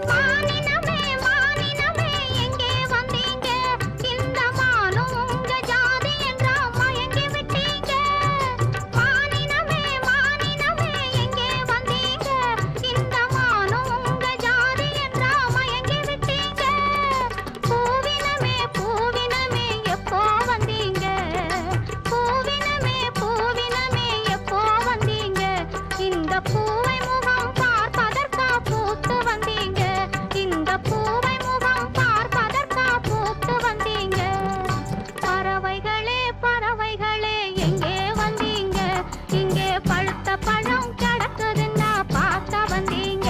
மானினமே மானினமே எங்கே வந்தீங்க? இந்த மானும் உங்க ஜாதி என்றா மயங்கி விட்டீங்க. மானினமே மானினமே எங்கே வந்தீங்க? இந்த மானும் உங்க ஜாதி என்றா மயங்கி விட்டீங்க. பூவினமே பூவினமே எப்போ வந்தீங்க? பூவினமே பூவினமே எப்போ வந்தீங்க? இந்த பூவை முகம் பார்ப்பதற்கா பூத்து வந்தீங்க. இந்த பூவை முகம் பார்ப்பதற்கா பூத்து வந்தீங்க. பறவைகளே பறவைகளே எங்கே வந்தீங்க? இங்கே பழுத்த பழம் கிடக்குதுன்னா பார்க்க வந்தீங்க.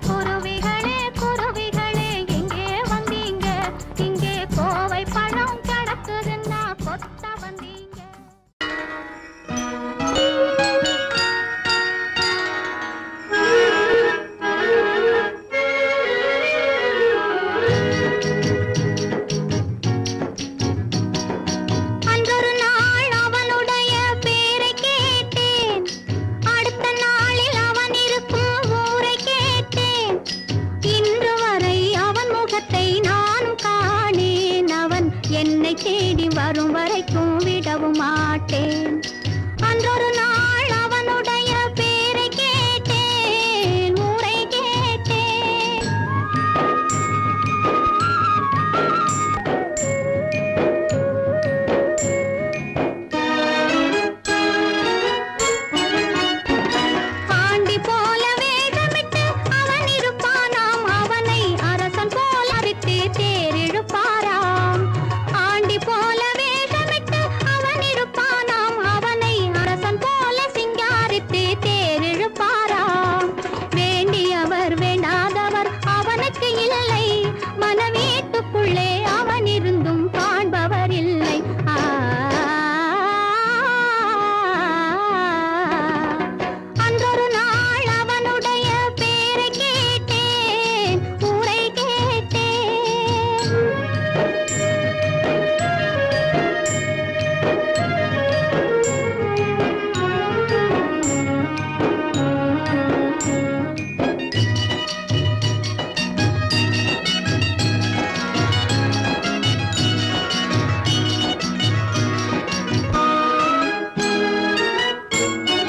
குருவிகளே குருவிகளே எங்கே வந்தீங்க? இங்கே கோவை பழம் கிடக்குதுன்னா கொத்த வந்தீங்க. அன்றொரு நாள் அவனுடைய பேரை கேட்டேன். அடுத்த நாளில் அவன் இருக்கும் ஊரை கேட்டேன். இன்று வரை அவன் முகத்தை நானும் காணேன். அவன் என்னை தேடி வரும் வரைக்கும் விடவும் மாட்டேன். அன்றொரு நாள் அவனுடைய பேரை கேட்டேன், ஊரை கேட்டேன். ஆண்டி போல வேகமிட்டு அவன் இருப்பானாம். அவனை அரசன் போல விட்டு தேரிழுப்பாராம். ஆண்டி போல வேகமிட்டு அவன் இருப்பானாம். அவனை அரசன் போல சிங்காரித்து தேரிழுப்பாராம். வேண்டியவர் வேண்டாதவர் அவனுக்கு இல்லை. மனவீட்டுக்குள்ளே அவன் இருந்தும் காண்பவர் இல்லை. அன்றொரு நாள் அவனுடைய பேரை கேட்டேன், ஊரை கேட்டேன்.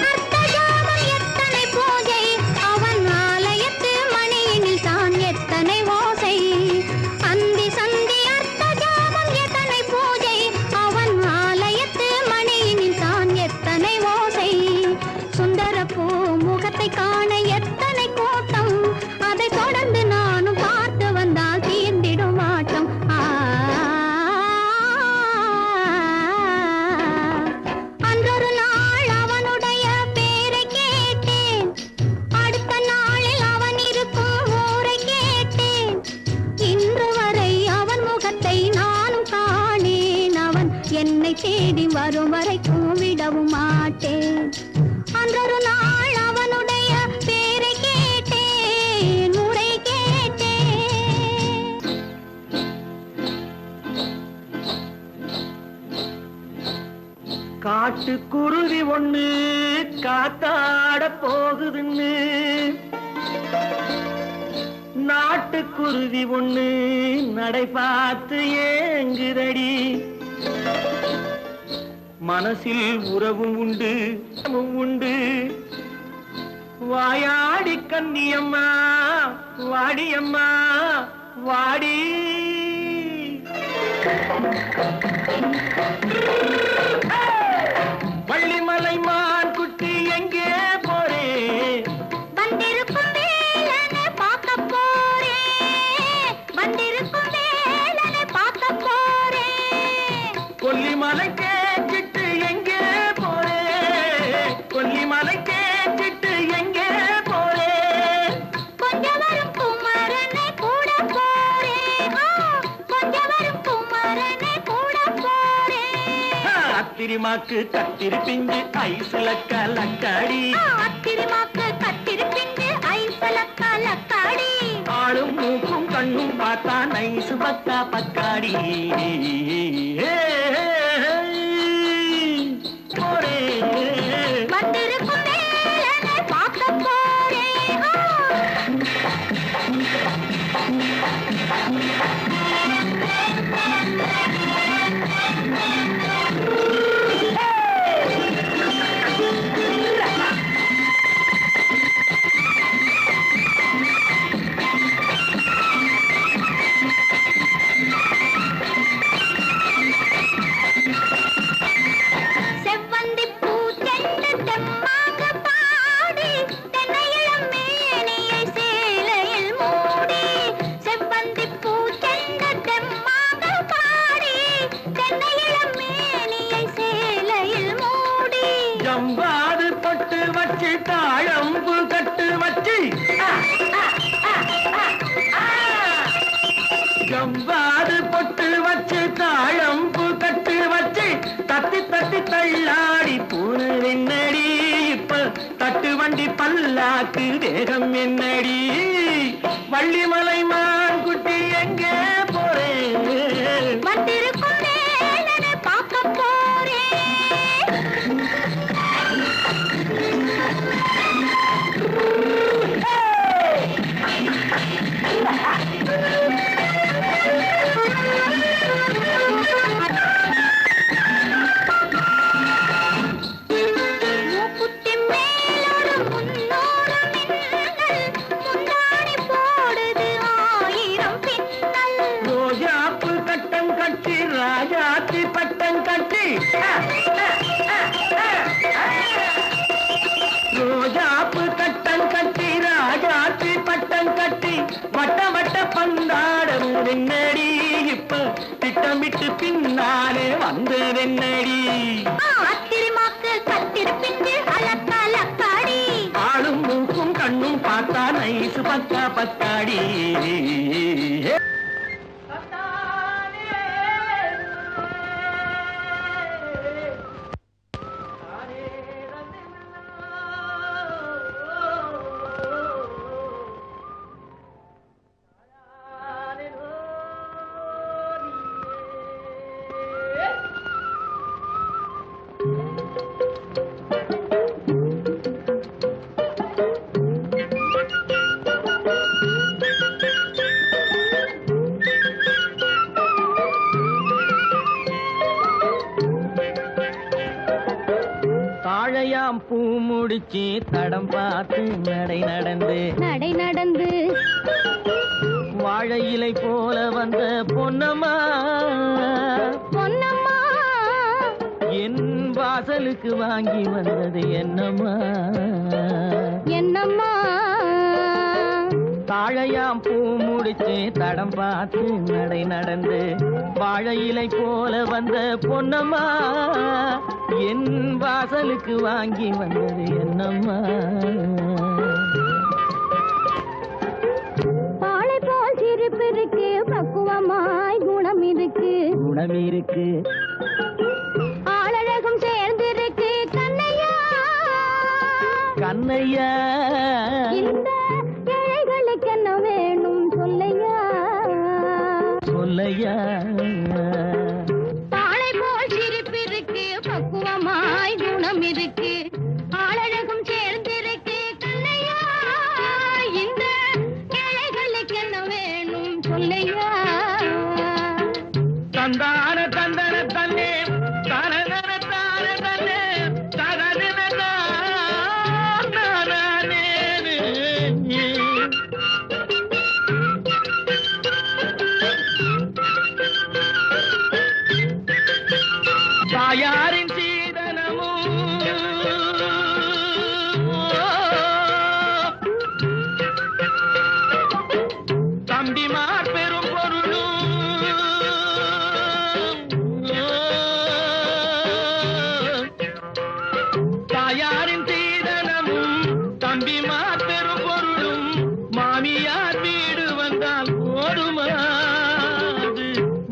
அர்த்தஜாமம் எத்தனை பூஜை, அவன் ஆலயத்து மணியினில் தான் எத்தனை ஓசை. அந்தி சந்தி அர்த்தஜாமம் எத்தனை பூஜை, அவன் ஆலயத்து மணியினில் தான் எத்தனை ஓசை. சுந்தரப்பூ முகத்தை காண எத்தனை கூட்டம், அதை தொடர்ந்து நானும் பார்த்து வந்தால் தீர்ந்திடும் ஆட்டம். அன்றொரு நாள் அவனுடைய பேரை கேட்டேன். அடுத்த நாளில் அவன் இருக்கும் ஊரை கேட்டேன். இன்று வரை அவன் முகத்தை நானும் காணேன். அவன் என்னை தேடி வரும் வரைக்கும் விடவும் மாட்டேன். அன்றொரு நாள் அவனுடைய பேரை கேட்டேன், ஊரை கேட்டேன். காட்டுக்குருவி ஒண்ணு காத்தாட போகுதுன்னு நாட்டுக்குருவி ஒண்ணு நடை பார்த்து ஏங்குதடி. மனசில் உறவும் உண்டு உண்டு. வாயாடி கன்னியம்மா வாடியம்மா வாடி. வள்ளிமலை மான் குட்டி எங்கே போறே? வந்திருக்கும் வேலனை பார்க்க போறேன். வந்திருக்கும் வேலனை பார்க்க போறேன். கொல்லிமலை கேட்டுட்டு எங்கே போறே? கொல்லிமலை கேட்டுட்டு எங்கே போறே? கொஞ்சம் வரும் குமரனை கூட போறேன். கொஞ்சம் வரும் குமரனை கூட அத்திரிமாக்கு கத்திரி பிஞ்சு ஐசுல கலக்காடி அத்திரிமாக்கு கத்திரி பிஞ்சு ஐசுல கலக்காடி ஆளும் மூக்கும் கண்ணும் பார்த்தா நைசு பக்கா பக்காடி வந்திருக்கும் வேலனை பார்க்க போறேன் ஜம்பாது பொட்டு வச்சு தாழம்பு கட்டு வச்சு ஜம்பாது பொட்டு வச்சு தாழம்பு கட்டு வச்சு தட்டி தட்டி தள்ளாடி பூனு என்னடி இப்ப தட்டு வண்டி பல்லாக்கு வேகம் என்னடி வள்ளிமலை மான் குட்டி எங்கே போறேன் வந்திருக்கும் வேலனை பார்க்க போறேன் ராஜாத்தி பட்டம் கட்டி ரோஜாப்பு கட்டம் கட்டி ராஜாத்தி பட்டம் கட்டி வட்ட வட்ட பந்தாடம் என்னடி இப்ப திட்டமிட்டு பின்னாலே வந்ததென்னடி அத்திரிமாக்கு கத்திரி பிஞ்சு அலக்காடி ஆளும் மூக்கும் கண்ணும் பார்த்தா நைசு பக்கா பக்காடி தாழையாம் பூ முடிச்சு தடம் பார்த்து நடை நடந்து வாழை இலை போல வந்த பொன்னம்மா என் வாசலுக்கு வாங்கி வந்தது என்னம்மா தாழையாம் பூ முடிச்சு தடம் பார்த்து நடை நடந்து வாழை இலை போல வந்த பொன்னம்மா என் வாசலுக்கு வாங்கி வந்தது என்னம்மா பாலை போல் சிரிப்பு இருக்கு பக்குவமாய் குணம் இருக்கு ஆளழகும் சேர்ந்திருக்கு கண்ணையா இந்த ஏழைகளுக்கு என்ன வேணும் சொல்லையா பாலை போல் சிரிப்பு இருக்கு பக்குவமாய் குணம் இருக்கு ஆளழகும் சேர்ந்திருக்கு கண்ணையா இந்த ஏழைகளுக்கு என்ன வேணும் சொல்லையா தந்தான தந்தன தன்னே தனதன தான தன்னே தனதன தானே தாயாரின் சீதனமும் தம்பிமார் பெரும் பொருளும் தாயாரின் சீதனமும் தம்பிமார் பெரும் பொருளும் மாமியார் வீடு வந்தால் போடுமா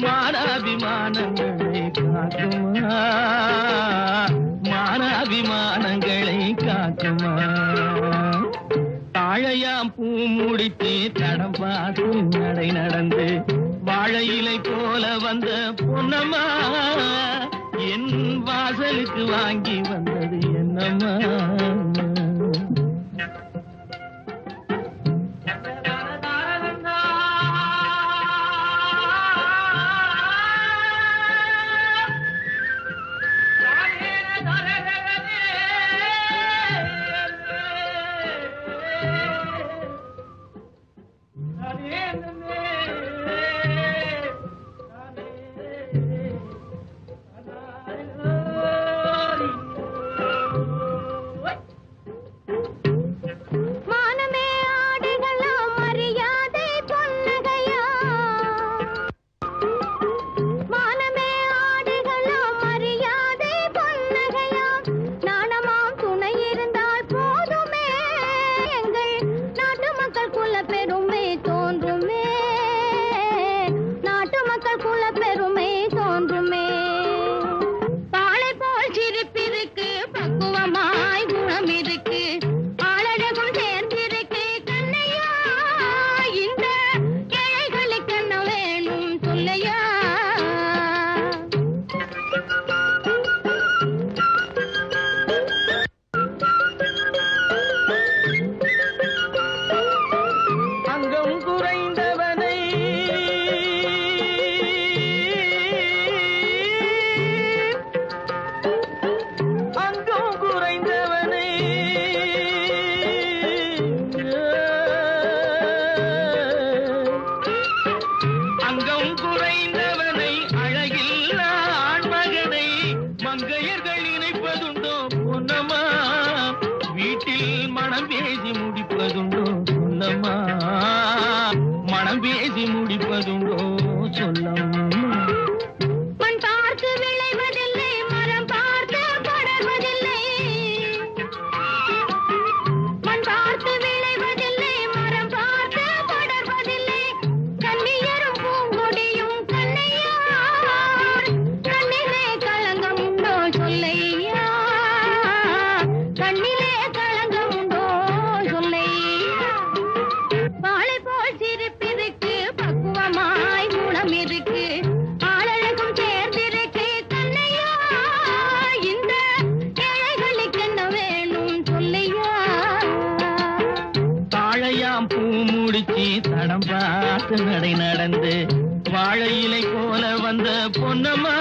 மானாபிமானங்களே காக்குமா மானாபிமானங்களை காக்குமா தாழையாம் பூ முடித்து தடம் பார்த்து நடை நடந்து வாழை இலை போல வந்த பொன்னம்மா என் வாசலுக்கு வாங்கி வந்தது என்னம்மா மனம் பேசி முடிப்பதுண்டோ சொல்லம்மா மண் பார்த்து விளைவதில்லை மரம் பார்த்து படர்வதில்லை மண் பார்த்து விளைவதில்லை மரம் பார்த்து படர்வதில்லை கண்ணியரும் பூங்கொடியும் கண்ணையார் கண்ணிலே களங்கம் உண்டோ சொல்லையா கண்ணிலே களங்கம் உண்டோ சொல்லையா வாழை போல் சிரிப்பிருக்கு பக்குவமாய் குணம் இருக்கு ஆளழகும் சேர்ந்திருக்கு கண்ணையா இந்த ஏழைகளுக்கு என்ன வேணும் சொல்லையா தாழையாம் பூ முடிச்சு தடம் பார்த்து நடை நடந்து வாழை இலை போல வந்த பொன்னம்மா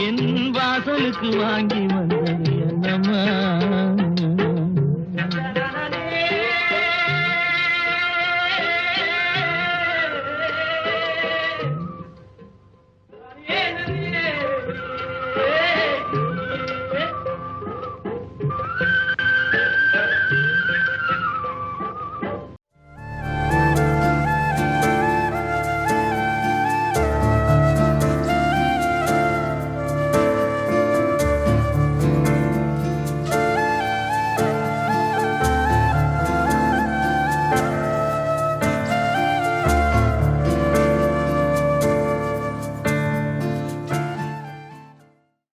என் வாசலுக்கு வாங்கி வந்தது என்னம்மா Yeah.